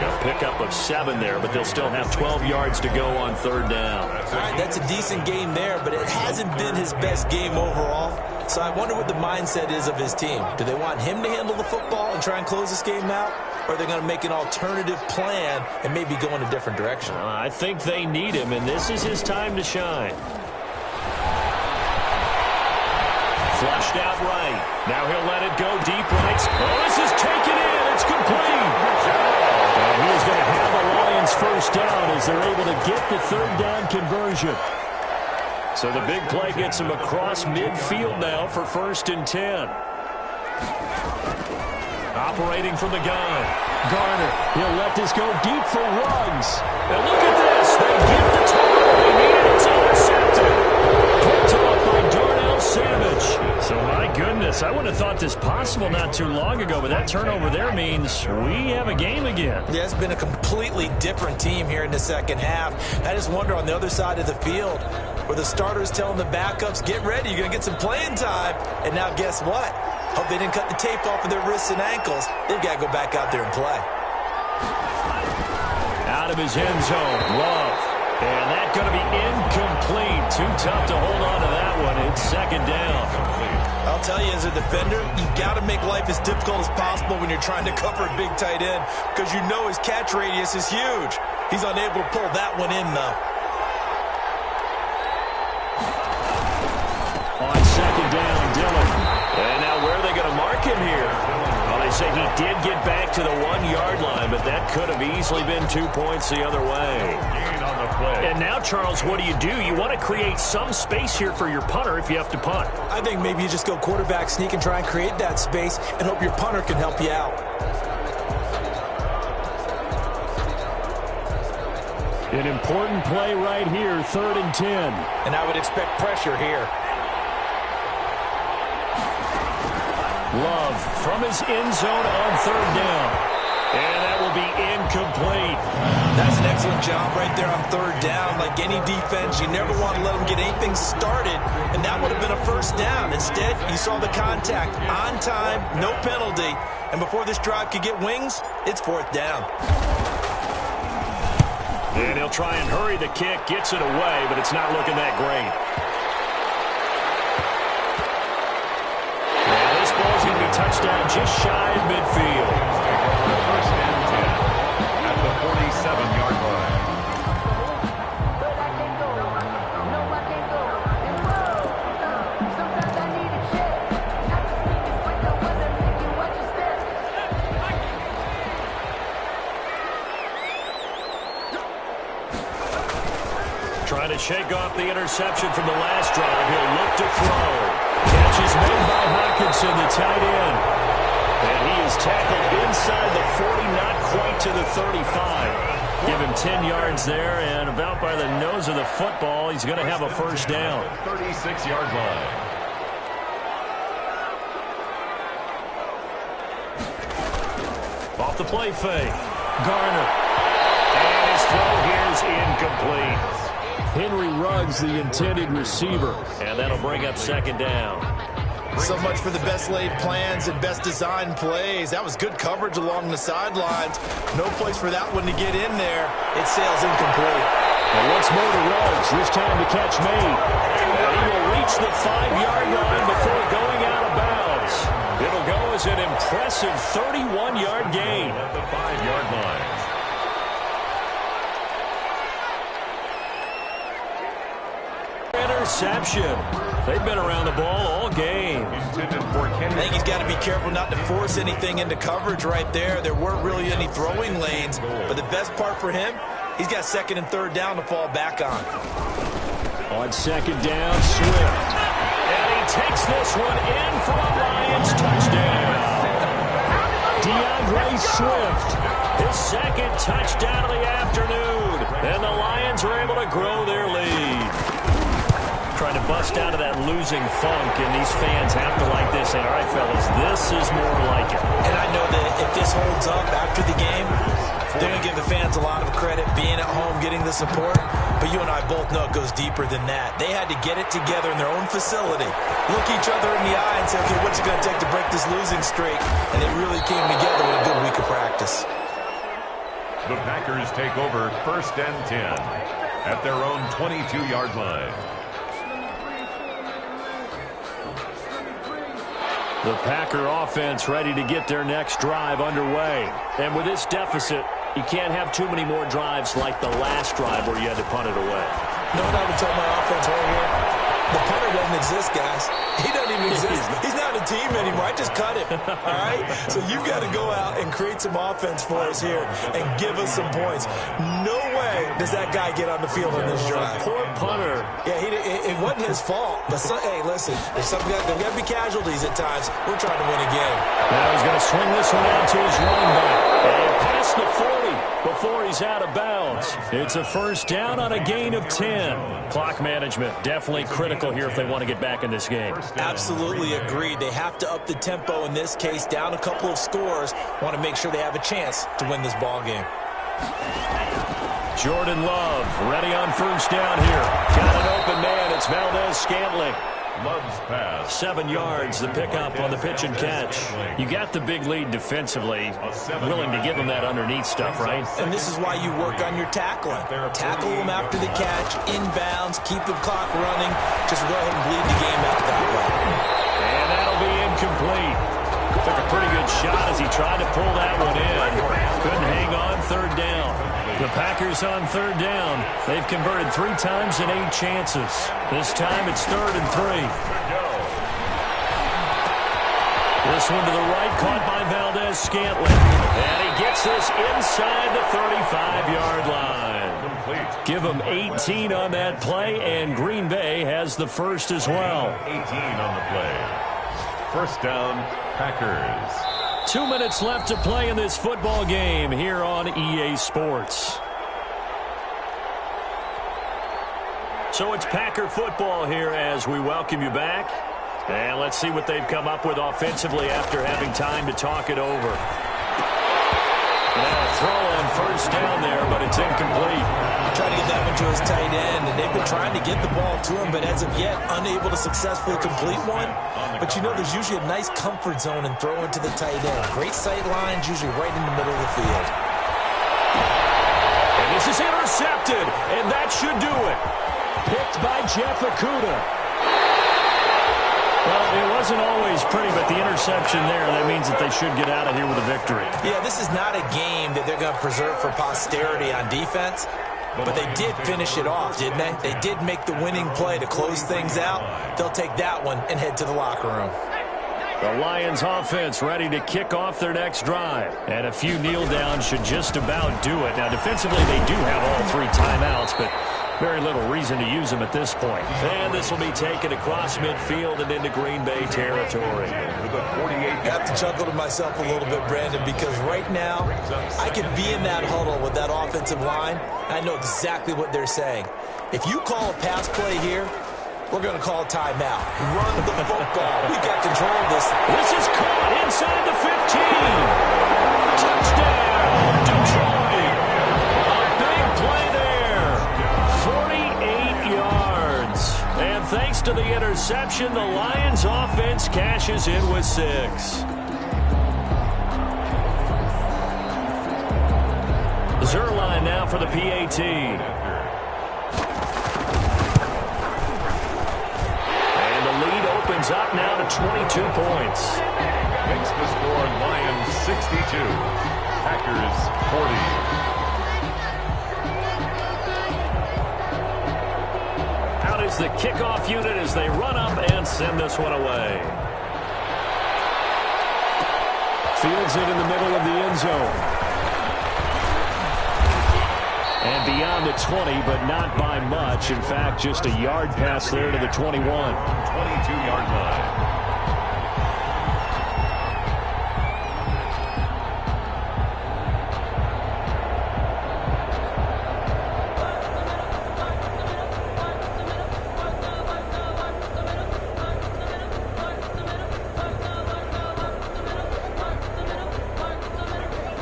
S1: A pickup of 7 there, but they'll still have 12 yards to go on 3rd down.
S3: All right, that's a decent game there, but it hasn't been his best game overall. So I wonder what the mindset is of his team. Do they want him to handle the football and try and close this game out? Or are they going to make an alternative plan and maybe go in a different direction?
S1: I think they need him, and this is his time to shine. Flushed out right. Now he'll let it go deep right. Oh, this is taken in. It's complete. And he is going to have the Lions 1st down as they're able to get the 3rd down conversion. So the big play gets him across midfield now for 1st and 10. Operating from the gun. Garner, he'll let this go deep for Ruggs. And look at this. They get the tackle they needed. It's intercepted. Picked off by Darnell Savage. So, my goodness, I wouldn't have thought this possible not too long ago, but that turnover there means we have a game again.
S3: Yeah, it's been a completely different team here in the second half. I just wonder on the other side of the field, where the starters telling the backups, get ready, you're going to get some playing time. And now guess what? Hope they didn't cut the tape off of their wrists and ankles. They've got to go back out there and play.
S1: Out of his end zone, Love. And that's going to be incomplete. Too tough to hold on to that one. It's second down.
S3: I'll tell you, as a defender, you've got to make life as difficult as possible when you're trying to cover a big tight end, because you know his catch radius is huge. He's unable to pull that one in, though.
S1: On second down, Dillon. And now where are they going to mark him here? Well, they say he did get back to the 1-yard line, but that could have easily been 2 points the other way. And now, Charles, what do? You want to create some space here for your punter if you have to punt.
S3: I think maybe you just go quarterback sneak and try and create that space and hope your punter can help you out.
S1: An important play right here, 3rd and 10.
S3: And I would expect pressure here.
S1: Love from his end zone on 3rd down. And that will be incomplete.
S3: That's an excellent job right there on 3rd down. Like any defense, you never want to let them get anything started, and that would have been a 1st down. Instead, you saw the contact on time, no penalty, and before this drive could get wings, it's 4th down.
S1: And he'll try and hurry the kick, gets it away, but it's not looking that great. And this ball's going to be touchdown just shy of midfield.
S2: 1st and 10 at the 47-yard line.
S1: Trying to shake off the interception from the last drive. He'll look to throw. Catch is made by Hawkinson, the tight end. And he is tackled inside the 40, not quite to the 35. Give him 10 yards there, and about by the nose of the football, he's going to have a 1st down.
S2: 36-yard line.
S1: Off the play fake. Garner. And his throw here is incomplete. Henry Ruggs, the intended receiver. And that'll bring up 2nd down.
S3: So much for the best laid plans and best designed plays. That was good coverage along the sidelines. No place for that one to get in there. It sails incomplete.
S1: And once more to Ruggs. This time the catch made. And he will reach the 5-yard line before going out of bounds. It'll go as an impressive 31-yard gain.
S2: At the 5-yard line.
S1: Interception. They've been around the ball all game.
S3: I think he's got to be careful not to force anything into coverage right there. There weren't really any throwing lanes, but the best part for him, he's got 2nd and 3rd down to fall back on.
S1: On 2nd down, Swift. And he takes this one in for a Lions touchdown. DeAndre Swift, his 2nd touchdown of the afternoon. And the Lions are able to grow their lead. Trying to bust out of that losing funk, and these fans have to like this. And all right, fellas, this is more like it.
S3: And I know that if this holds up after the game, they're going to give the fans a lot of credit being at home, getting the support. But you and I both know it goes deeper than that. They had to get it together in their own facility, look each other in the eye and say, okay, what's it going to take to break this losing streak? And they really came together with a good week of practice.
S2: The Packers take over 1st and 10 at their own 22-yard line.
S1: The Packer offense ready to get their next drive underway. And with this deficit, you can't have too many more drives like the last drive where you had to punt it away.
S3: No, I would tell my offense right here. The punter doesn't exist, guys. He doesn't even exist. He's not a team anymore. I just cut him, all right? So you've got to go out and create some offense for us here and give us some points. No way does that guy get on the field on this drive.
S1: Poor punter.
S3: Yeah, it wasn't his fault. But, hey, listen, there's got to be casualties at times. We're trying to win a game.
S1: Now he's going to swing this one out to his running back. And past the 40 before he's out of bounds. It's a first down on a gain of 10. Clock management definitely critical here if they want to get back in this game.
S3: Absolutely agreed. They have to up the tempo in this case, down a couple of scores. Want to make sure they have a chance to win this ball game.
S1: Jordan Love ready on first down here. Got an open man. It's Valdez-Scantling.
S2: Love's pass.
S1: 7 yards, the pickup on the pitch and catch. You got the big lead defensively. Willing to give them that underneath stuff, right?
S3: And this is why you work on your tackling. Tackle them after the catch, inbounds, keep the clock running. Just go ahead and bleed the game out that way.
S1: And that'll be incomplete. Took a pretty good shot as he tried to pull that one in. Couldn't hang on, third down. The Packers on third down. They've converted 3 times in 8 chances. This time it's 3rd and 3. This one to the right, caught by Valdez-Scantling. And he gets this inside the 35-yard line. Give him 18 on that play, and Green Bay has the first as well.
S2: 18 on the play. First down, Packers.
S1: 2 minutes left to play in this football game here on EA Sports. So it's Packer football here as we welcome you back. And let's see what they've come up with offensively after having time to talk it over. Now a throw on first down there, but it's incomplete.
S3: Trying to get that one to his tight end, and they've been trying to get the ball to him, but as of yet, unable to successfully complete one. But you know, there's usually a nice comfort zone in throwing to the tight end. Great sight lines, usually right in the middle of the field.
S1: And this is intercepted, and that should do it. Picked by Jeff Okudah. Well, it wasn't always pretty, but the interception there, that means that they should get out of here with a victory.
S3: Yeah, this is not a game that they're going to preserve for posterity on defense, but they did finish it off, didn't they? They did make the winning play to close things out. They'll take that one and head to the locker room.
S1: The Lions offense ready to kick off their next drive. And a few kneel downs should just about do it. Now, defensively, they do have all 3 timeouts, but very little reason to use them at this point. And this will be taken across midfield and into Green Bay territory.
S3: I have to chuckle to myself a little bit, Brandon, because right now I could be in that huddle with that offensive line. I know exactly what they're saying. If you call a pass play here, we're going to call a timeout. Run the football. We got control of this.
S1: This is caught inside the 15. Touchdown, Detroit. A big play there. 48 yards. And thanks to the interception, the Lions offense cashes in with 6. Zerline now for the PAT. Opens up now to 22 points.
S2: Makes the score Lions 62. Packers 40.
S1: Out is the kickoff unit as they run up and send this one away. Fields it in the middle of the end zone. And beyond the 20, but not by much. In fact, just a yard pass there to the 21.
S2: 22-yard line.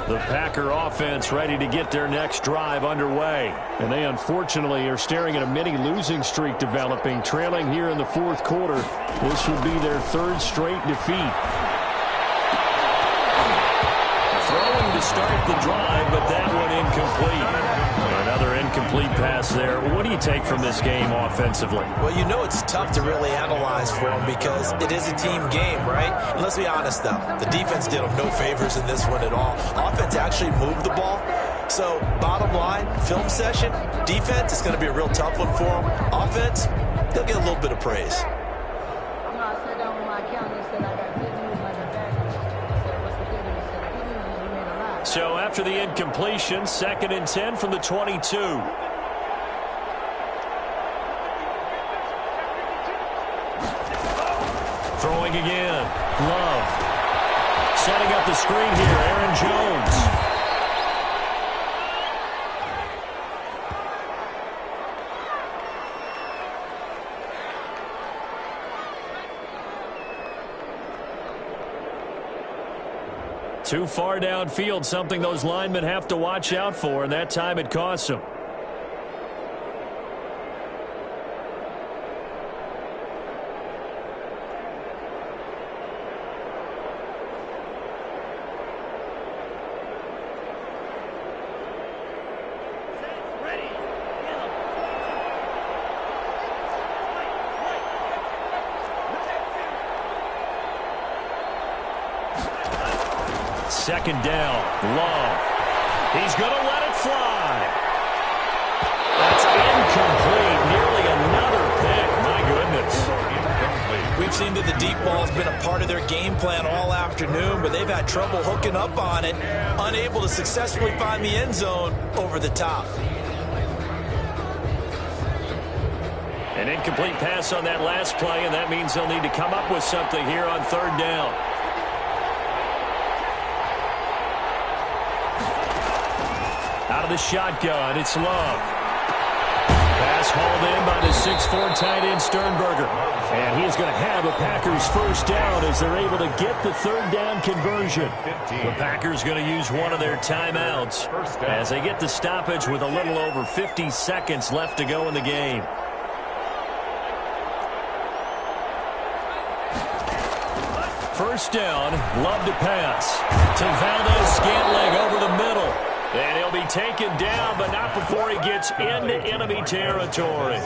S1: The Packer offense ready to get their next drive underway. And they unfortunately are staring at a mini losing streak developing, trailing here in the 4th quarter. This would be their 3rd straight defeat. Throwing to start the drive, but that one incomplete. Another incomplete pass there. What do you take from this game offensively?
S3: Well, you know it's tough to really analyze for them because it is a team game, right? And let's be honest, though. The defense did them no favors in this one at all. Offense actually moved the ball. So, bottom line, film session, defense is going to be a real tough one for them. Offense, they'll get a little bit of praise.
S1: So after the incompletion, 2nd and 10 from the 22. Throwing again. Love. Setting up the screen here. Aaron Jones. Too far downfield, something those linemen have to watch out for, and that time it costs them. Second down, Love. He's going to let it fly. That's incomplete. Nearly another pick. My goodness. Incomplete.
S3: We've seen that the deep ball has been a part of their game plan all afternoon, but they've had trouble hooking up on it, unable to successfully find the end zone over the top.
S1: An incomplete pass on that last play, and that means they'll need to come up with something here on third down. Out of the shotgun, it's Love. Pass hauled in by the 6'4" tight end Sternberger. And he's going to have a Packers first down as they're able to get the third down conversion. The Packers going to use one of their timeouts as they get the stoppage with a little over 50 seconds left to go in the game. First down, Love to pass. To Valdez-Scantling over the middle. And he'll be taken down, but not before he gets into enemy territory.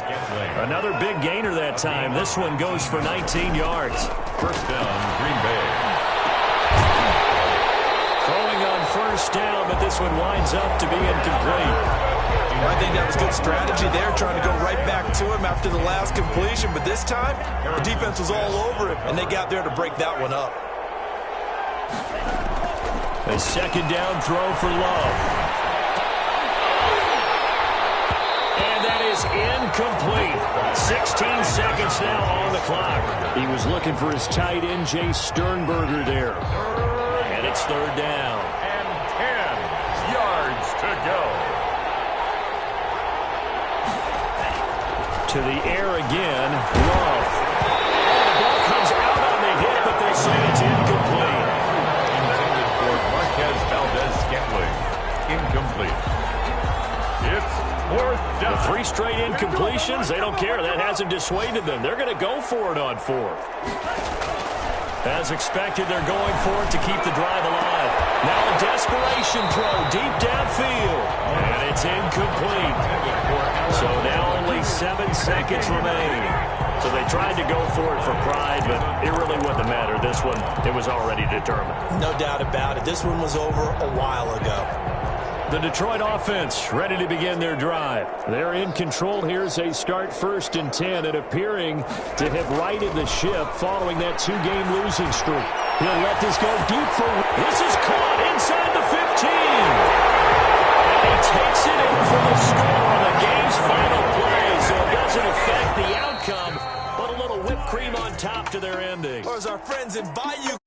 S1: Another big gainer that time. This one goes for 19 yards.
S2: First down, Green Bay.
S1: Throwing on first down, but this one winds up to be incomplete.
S3: I think that was good strategy there, trying to go right back to him after the last completion. But this time, the defense was all over it, and they got there to break that one up.
S1: A second down throw for Love. And that is incomplete. 16 seconds now on the clock. He was looking for his tight end, Jay Sternberger there. And it's third down.
S2: And 10 yards to go.
S1: To the air again, Love. The ball comes out on the hit, but they say it's incomplete.
S2: Marquez Valdez-Scantling. Incomplete. It's fourth down.
S1: The three straight incompletions, they don't care. That hasn't dissuaded them. They're going to go for it on fourth. As expected, they're going for it to keep the drive alive. Now a desperation throw deep downfield. And it's incomplete. So now only 7 seconds remain. So they tried to go for it for pride, but it really wouldn't matter. This one, it was already determined.
S3: No doubt about it. This one was over a while ago.
S1: The Detroit offense ready to begin their drive. They're in control here as they start 1st and 10 and appearing to have righted the ship following that 2-game losing streak. He'll let this go deep for... This is caught inside the 15. And he takes it in for the score on the game's final play, so it doesn't affect the outcome, but a little whipped cream on top to their ending.
S3: Or as our friends in Bayou